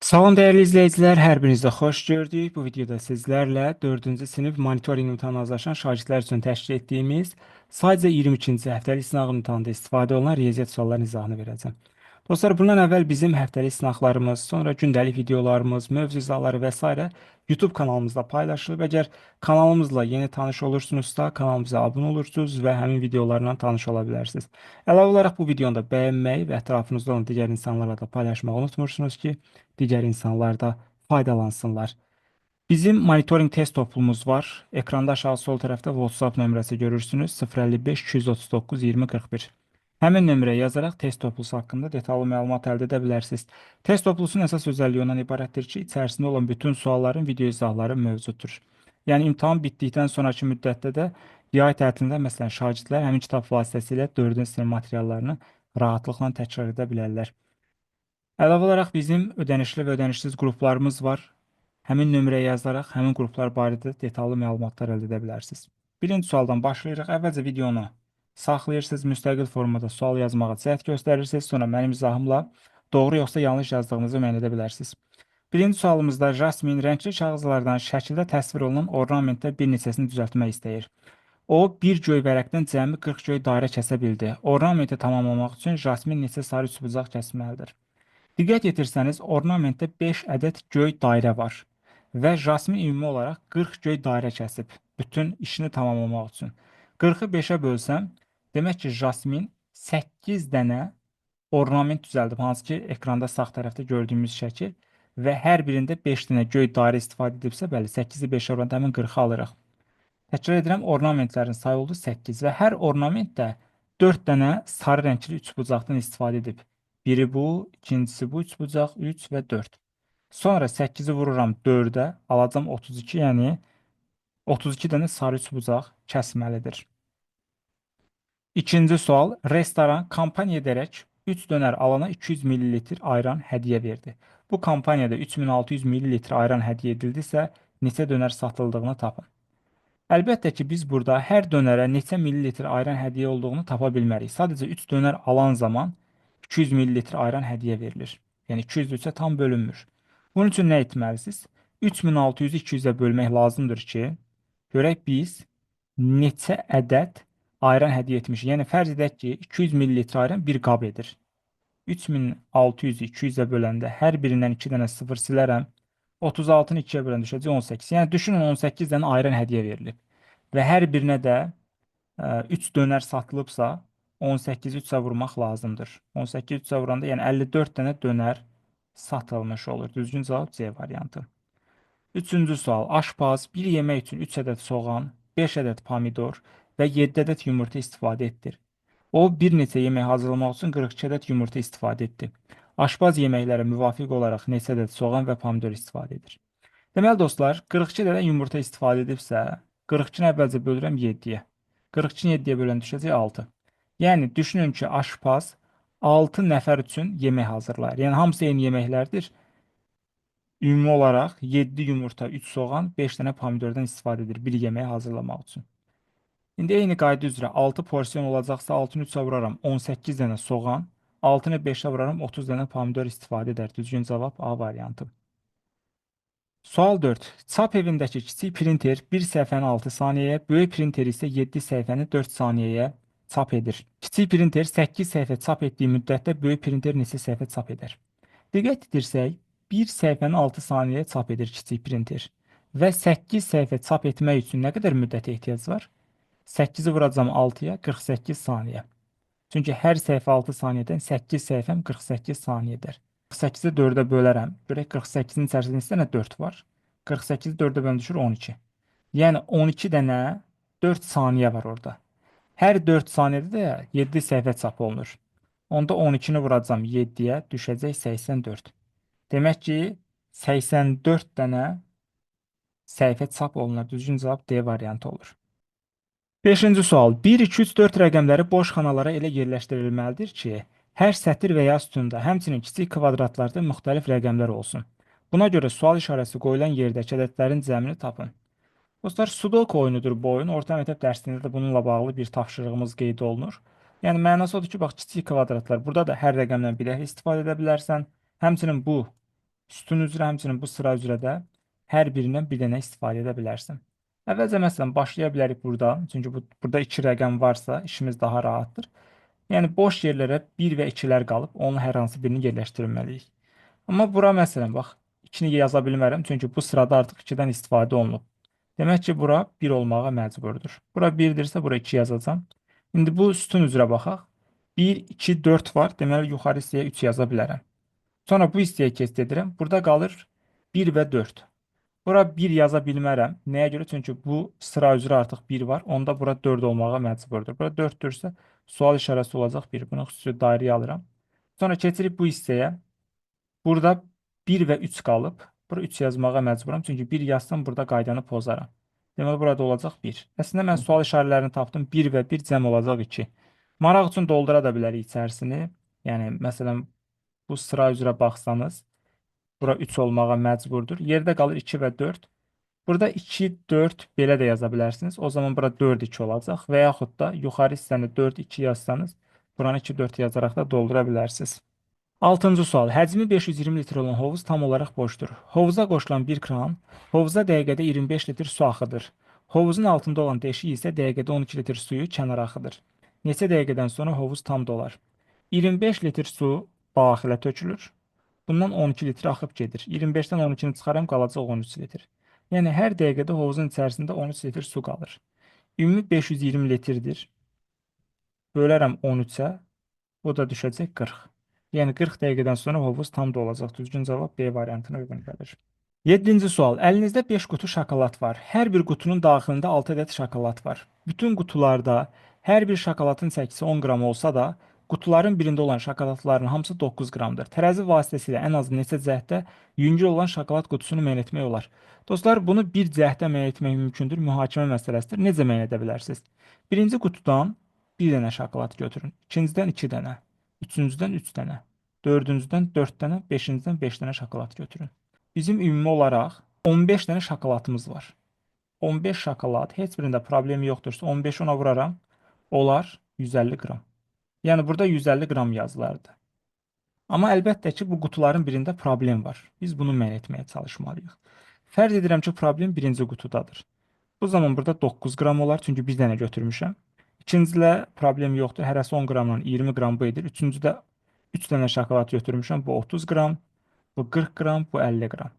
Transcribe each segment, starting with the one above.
Salam dəyərli izləyicilər, hər birinizə xoş gördük. Bu videoda sizlərlə 4-cü sinif monitorinq imtahanına hazırlaşan şagirdlər üçün təşkil etdiyimiz sadəcə 22-ci həftəlik sınaq imtahanında istifadə olunan riyaziyyat suallarının izahını verəcəm. Dostlar, bundan əvvəl bizim həftəlik sınaqlarımız, sonra gündəlik videolarımız, mövzu izahları və s. YouTube kanalımızda paylaşılıb. Əgər kanalımızla yeni tanış olursunuzsa, kanalımıza abunə olursunuz və həmin videolarla tanış ola bilərsiniz. Əlavə olaraq bu videonu da bəyənməyi və ətrafınızda olan digər insanlarla da paylaşmağı unutmursunuz ki, digər insanlar da faydalansınlar. Bizim monitorinq test toplumumuz var. Ekranda aşağı sol tərəfdə WhatsApp nömrəsi görürsünüz. 055 239 2041. Həmin nömrəyə yazaraq test toplusu haqqında detallı məlumat əldə edə bilərsiniz. Test toplusunun əsas özəlliyi ondan ibarətdir ki, içərisində olan bütün sualların video izahları mövcuddur. Yəni imtahan bitdikdən sonraki müddətdə də yay tətilində məsələn şagirdlər həmin kitab vasitəsilə 4-cü sinif materiallarını rahatlıqla təkrar edə bilərlər. Əlavə olaraq bizim ödənişli və ödənişsiz qruplarımız var. Həmin nömrəyə yazaraq həmin qruplar barədə detallı məlumatlar əldə edə bilərsiniz. Birinci sualdan başlayırıq. Əvvəlcə videonu saxlayırsınız, müstəqil formada sual yazmağa cəhd göstərirsiniz, sonra mənim izahımla doğru yoxsa yanlış yazdığınızı müəyyən edə bilərsiniz. Birinci sualımızda Jasmin rəngli kağızlardan şəkildə təsvir olunan ornamentdə bir neçəsini düzəltmək istəyir. O, bir göy vərəqdən cəmi 40 göy dairə kəsə bildi. Ornamenti tamamlamaq üçün Jasmin neçə sarı üçbucaq kəsməlidir? Diqqət yetirsəniz, ornamentdə 5 ədəd göy dairə var və Jasmin ümumi olaraq 40 göy dairə kəsib bütün işini tamamlamaq üçün. 40-ı 5-ə bölsəm, demək ki, Jasmin 8 dənə ornament düzəldib, hansı ki, ekranda sağ tərəfdə gördüyümüz şəkil və hər birində 5 dənə göy dairə istifadə edibsə, bəli, 8-i 5-ə oranında həmin 40-ı alırıq. Təkrar edirəm, ornamentlərin sayı oldu 8 və hər ornamentdə 4 dənə sarı rəngli üçbucaqdan istifadə edib. Biri bu, ikincisi bu üçbucaq, 3 və 4. Sonra 8-i vururam 4-ə, alacam 32, yəni 32 dənə sarı üçbucaq kəsməlidir. İkinci sual, restoran kampaniya edərək 3 dönər alana 200 ml ayran hədiyyə verdi. Bu kampaniyada 3600 ml ayran hədiyyə edildisə, neçə dönər satıldığını tapın. Əlbəttə ki, biz burada hər dönərə neçə millilitr ayran hədiyyə olduğunu tapa bilmərik. Sadəcə 3 dönər alan zaman 200 millilitr ayran hədiyyə verilir. Yəni 200 3-ə tam bölünmür. Bunun üçün nə etməlisiniz? 3600-ü 200-ə bölmək lazımdır ki, görək biz neçə ədəd ayran hədiyyə etmişik. Yəni fərz edək ki, 200 millilitr ayran bir qab edir. 3600-ü 200-ə böləndə hər birindən 2 dənə 0 silərəm. 36-nı 2-yə böləndə düşəcək 18. Yəni düşünün 18 dənə ayran hədiyyə verilib. Və hər birinə də 3 dönər satılıbsa 18-i 3-ə vurmaq lazımdır. 18-i 3-ə vuranda yəni 54 dənə dönər satılmış olur. Düzgün cavab C variantı. Üçüncü sual. Aşpaz bir yemək üçün 3 ədəd soğan, 5 ədəd pomidor və 7 ədəd yumurta istifadə etdir. O, bir neçə yemək hazırlamaq üçün 42 ədəd yumurta istifadə etdi. Aşpaz yeməklərə müvafiq olaraq neçə ədəd soğan və pomidor istifadə edir? Deməli dostlar, 42 dənə yumurta istifadə edibsə, 42-ni əvvəlcə bölürəm 7-yə. 42-ni 7-yə bölən düşəcək 6. Yəni düşünün ki, aşpaz 6 nəfər üçün yemək hazırlayır. Yəni hamısı eyni yeməklərdir. Ümumi olaraq 7 yumurta, 3 soğan, 5 dənə pomidordan istifadə edir bir yeməyi hazırlamaq üçün. İndi eyni qayda üzrə 6 porsiyon olacaqsa 6-nı 3-ə vuraram 18 dənə soğan, 6-nı 5-ə vuraram 30 dənə pomidor istifadə edər. Düzgün cavab A variantı. Sual 4. Çap evindəki kiçik printer 1 səhifəni 6 saniyəyə, böyük printer isə 7 səhifəni 4 saniyəyə çap edir. Kiçik printer 8 səhifə çap etdiyi müddətdə böyük printer neçə səhifə çap edər? Diqqət etirsək, 1 səhifəni 6 saniyəyə çap edir kiçik printer və 8 səhifə çap etmək üçün nə qədər müddətə ehtiyac var? 8-i vuracam 6-ya 48 saniyə. Çünki hər səhifə 6 saniyədən 8 səhifəm 48 saniyədir. 48-i 4-ə bölərəm. Görək 48-in içərisində neçə dənə 4 var? 48-i 4-ə bölən düşür 12. Yəni 12 dənə 4 saniyə var orada. Hər 4 saniyədə də 7 səhifə çap olunur. Onda 12-ni vuracam 7-yə düşəcək 84. Demək ki, 84 dənə səhifə çap olunur. Düzgün cavab D variantı olur. 5-ci sual. 1, 2, 3, 4 rəqəmləri boş xanalara elə yerləşdirilməlidir ki, hər sətir və ya sütunda, həmçinin kiçik kvadratlarda müxtəlif rəqəmlər olsun. Buna görə sual işarəsi qoyulan yerdəki ədədlərin cəmini tapın. Dostlar, Sudoku oyunudur bu oyun. Orta məktəb dərsində də bununla bağlı bir tapşırığımız qeyd olunur. Yəni mənası odur ki, bax kiçik kvadratlar. Burada da hər rəqəmdən bir dəfə istifadə edə bilərsən. Həmçinin bu Sütun üzrə həmçinin bu sıra üzrə də hər birindən bir dənə istifadə edə bilərsən. Əvvəlcə məsələn başlaya bilərik burada. Çünki burada 2 rəqəm varsa işimiz daha rahatdır. Yəni boş yerlərə 1 və 2-lər qalıb, onun hər hansı birini yerləşdirməliyik. Amma bura məsələn bax 2-ni yaza bilmərəm, çünki bu sırada artıq 2-dən istifadə olunub. Demək ki, bura 1 olmağa məcburdur. Bura 1-dirsə, bura 2 yazacağam. İndi bu sütun üzrə baxaq. 1, 2, 4 var. Deməli, yuxarı hissəyə 3 yaza bilərəm. Sonra bu hissəyə keçid edirəm. Burada qalır 1 və 4. Bura 1 yaza bilmərəm. Nəyə görə? Çünki bu sıra üzrə artıq 1 var. Onda bura 4 olmağa məcburdur. Bura 4-dürsə, sual işarəsi olacaq 1. Bunu xüsusi dairəyə alıram. Sonra keçirik bu hissəyə. Burada 1 və 3 qalıb. Bura 3 yazmağa məcburam. Çünki 1 yazsam burada qaydanı pozaram. Deməli, burada olacaq 1. Əslində mən sual işarələrini tapdım. 1 və 1 cəm olacaq 2. Maraq üçün doldura da bilərik içərisini. Yəni, məsələn, bu sıra üzrə baxsanız, bura 3 olmağa məcburdur. Yerdə qalır 2 və 4. Burada 2, 4 belə də yaza bilərsiniz. O zaman bura 4, 2 olacaq. Və yaxud da yuxarı hissəni 4, 2 yazsanız, buranı 2, 4 yazaraq da doldura bilərsiniz. 6-cı sual. Həcmi 520 litr olan hovuz tam olaraq boşdur. Hovuza qoşulan bir kran hovuza dəqiqədə 25 litr su axıdır. Hovuzun altında olan deşik isə dəqiqədə 12 litr suyu kənara axıdır. Neçə dəqiqədən sonra hovuz tam dolar? 25 litr su daxilə tökülür. Bundan 12 litr axıb gedir. 25-dən 12-ni çıxaram, qalacaq 13 litr. Yəni hər dəqiqədə hovuzun içərisində 13 litr su qalır. Ümumi 520 litrdir. Bölərəm 13-ə, bu da düşəcək 40. Yəni 40 dəqiqədən sonra hovuz tam dolacaq. Düzgün cavab B variantına uyğun gəlir. 7-ci sual. Əlinizdə 5 qutu şokolad var. Hər bir qutunun daxilində 6 ədəd şokolad var. Bütün qutularda hər bir şokoladın çəkisi 10 qram olsa da, qutuların birində olan şokoladların hamısı 9 qramdır. Tərəzi vasitəsilə ən az neçə cəhətdə yüngül olan şokolad qutusunu müəyyən etmək olar? Dostlar, bunu bir cəhətdə müəyyən etmək mümkündür. Mühakimə məsələsidir. Necə müəyyən edə bilərsiniz? Birinci qutudan bir dənə şokolad götürün. İkincidən 2 dənə. Üçüncüdən 3 dənə. Dördüncüdən 4 dənə. Beşincidən 5 dənə şokolad götürün. Bizim ümumi olaraq 15 dənə şokoladımız var. 15 şokolad, heç birində problem yoxdursa 15 ona vuraram, olar 150 qram. Yəni burada 150 qram yazılardı. Amma əlbəttə ki, bu qutuların birində problem var. Biz bunu müəyyən etməyə çalışmalıyıq. Fərz edirəm ki, problem birinci qutudadır. Bu zaman burada 9 qram olar, çünki bir dənə götürmüşəm. İkincilə problem yoxdur. Hərəsi 10 qramdan 20 qram bu edir. Üçüncüdə 3 dənə şokolad götürmüşəm. Bu 30 qram, bu 40 qram, bu 50 qram.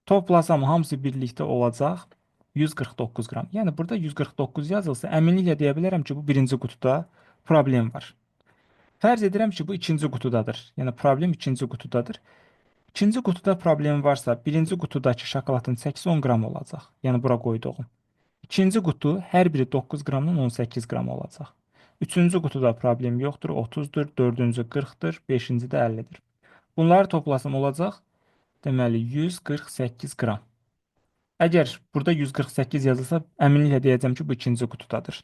Toplasam hamısı birlikdə olacaq 149 qram. Yəni burada 149 yazılsa, əminliklə deyə bilərəm ki, bu birinci qutuda problem var. Fərz edirəm ki, bu ikinci qutudadır. Yəni problem ikinci qutudadır. İkinci qutuda problem varsa, birinci qutudakı şokoladın çəkisi 10 qram olacaq. Yəni bura qoyduğum. İkinci qutu hər biri 9 qramdan 18 qram olacaq. Üçüncü qutuda problem yoxdur, 30-dur, dördüncü 40-dır, beşinci də 50-dir. Bunları toplasam olacaq, deməli 148 qram. Əgər burada 148 yazılsa, əminliklə deyəcəm ki, bu ikinci qutudadır.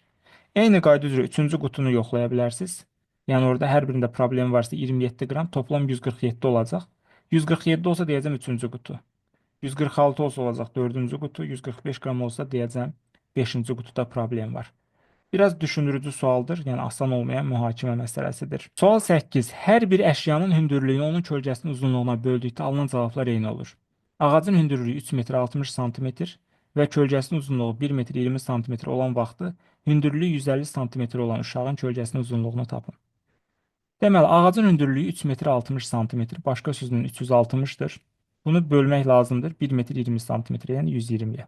Eyni qayda üzrə üçüncü qutunu yoxlaya bilərsiniz. Yəni orada hər birində problem varsa 27 qram, toplam 147 olacaq. 147 olsa deyəcəm üçüncü qutu. 146 olsa olacaq dördüncü qutu, 145 qram olsa deyəcəm 5-ci qutuda problem var. Biraz düşündürücü sualdır, yəni asan olmayan mühakimə məsələsidir. Sual 8. Hər bir əşyanın hündürlüyünü onun kölgəsinin uzunluğuna böldükdə alınan cavablar eyni olur. Ağacın hündürlüyü 3 metr 60 sm və kölgəsinin uzunluğu 1 metr 20 sm olan vaxtı hündürlüyü 150 sm olan uşağın kölgəsinin uzunluğunu tapın. Deməli, ağacın hündürlüyü 3 metr 60 sm, başqa sözlə 360-dır. Bunu bölmək lazımdır 1 metr 20 sm, yəni 120-yə.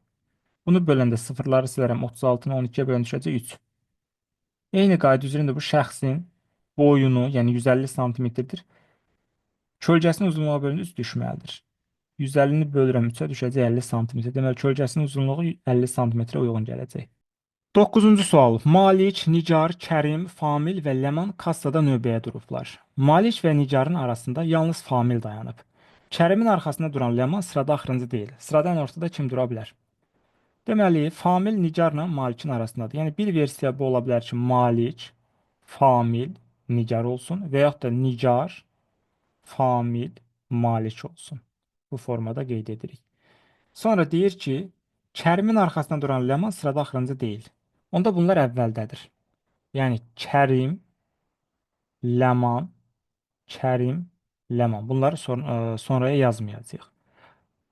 Bunu böləndə sıfırları silərəm, 36-nı 12-yə bölən düşəcək 3. Eyni qayda üzrə bu şəxsin boyunu, yəni 150 sm-dir. Kölgəsinin uzunluğuna bölündə 3 düşməlidir. 150-ni bölürəm 3-ə düşəcək 50 sm. Deməli, kölgəsinin uzunluğu 50 sm-ə uyğun gələcək. 9-cu sual. Malik, Nigar, Kərim, Famil və Ləman kassada növbəyə durublar. Malik və Nigarın arasında yalnız Famil dayanıb. Kərimin arxasında duran Ləman sırada axırıncı deyil. Sırada ən ortada kim dura bilər? Deməli, Famil Nigarla Malikin arasındadır. Yəni bir versiya bu ola bilər ki, Malik, Famil, Nigar olsun və yaxud da Nigar, Famil, Malik olsun. Bu formada qeyd edirik. Sonra deyir ki, Kərimin arxasında duran Ləman sırada axırıncı deyil. Onda bunlar əvvəldədir. Yəni Kərim, Ləman, Kərim, Ləman. Bunları sonraya yazmayacağıq.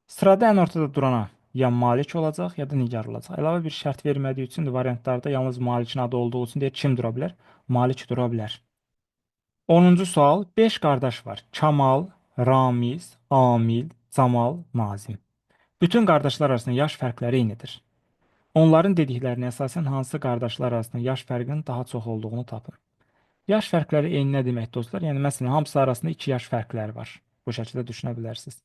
Sırada ən ortada durana ya malik olacaq, ya da nigar olacaq. Əlavə bir şərt vermədiyi üçün də variantlarda yalnız malikin adı olduğu üçün deyir kim dura bilər? Malik dura bilər. 10-cu sual. 5 qardaş var. Kamal, Ramiz, Amil, Camal, Nazim. Bütün qardaşlar arasında yaş fərqləri eynidir. Onların dediklərinə əsasən hansı qardaşlar arasında yaş fərqinin daha çox olduğunu tapın. Yaş fərqləri eyni nə demək dostlar? Yəni məsələn hamısı arasında 2 yaş fərqləri var. Bu şəkildə düşünə bilərsiniz.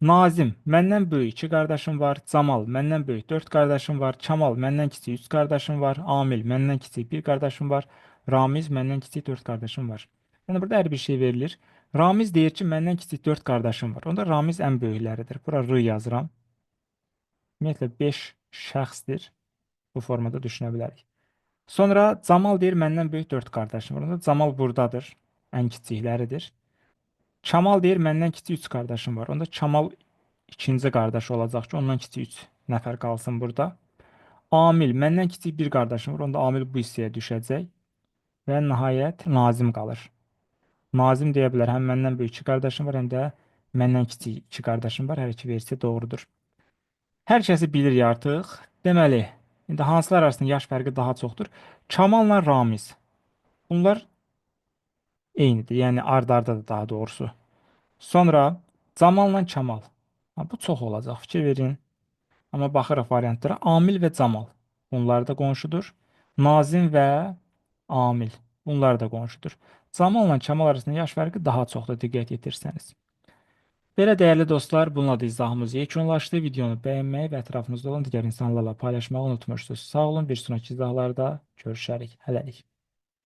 Nazim, məndən böyük 2 qardaşım var. Camal, məndən böyük 4 qardaşım var. Kamal, məndən kiçik 3 qardaşım var. Amil, məndən kiçik 1 qardaşım var. Ramiz, məndən kiçik 4 qardaşım var. Yəni burada hər bir şey verilir. Ramiz deyir ki, məndən kiçik 4 qardaşım var. Onda Ramiz ən böyükləridir. Bura R yazıram. Ümumiyyətlə 5 şəxsdir. Bu formada düşünə bilərik. Sonra Camal deyir, məndən böyük 4 qardaşım var. Onda Camal buradadır. Ən kiçikləridir. Kamal deyir, məndən kiçik 3 qardaşım var. Onda Kamal ikinci qardaş olacaq ki, ondan kiçik 3 nəfər qalsın burada. Amil, məndən kiçik bir qardaşım var. Onda Amil bu hissəyə düşəcək. Və nəhayət Nazim qalır. Nazim deyə bilər, həm məndən böyük 2 qardaşım var, həm də məndən kiçik 2 qardaşım var. Hər iki versiya doğrudur. Hər kəsi bilirik artıq. Deməli, indi hansılar arasında yaş fərqi daha çoxdur? Kamalla Ramiz. Bunlar eynidir. Yəni ard-ardadır daha doğrusu. Sonra Camalla Kamal. Ha, bu çox olacaq. Fikir verin. Amma baxırıq variantlara. Amil və Camal. Bunlar da qonşudur. Nazim və Amil. Bunlar da qonşudur. Camalla Kamal arasında yaş fərqi daha çoxdur, diqqət yetirsəniz. Belə dəyərli dostlar, bununla da izahımız yekunlaşdı. Videonu bəyənməyi və ətrafınızda olan digər insanlarla paylaşmağı unutmuşsunuz. Sağ olun, bir sonraki izahlarda görüşərik. Hələlik.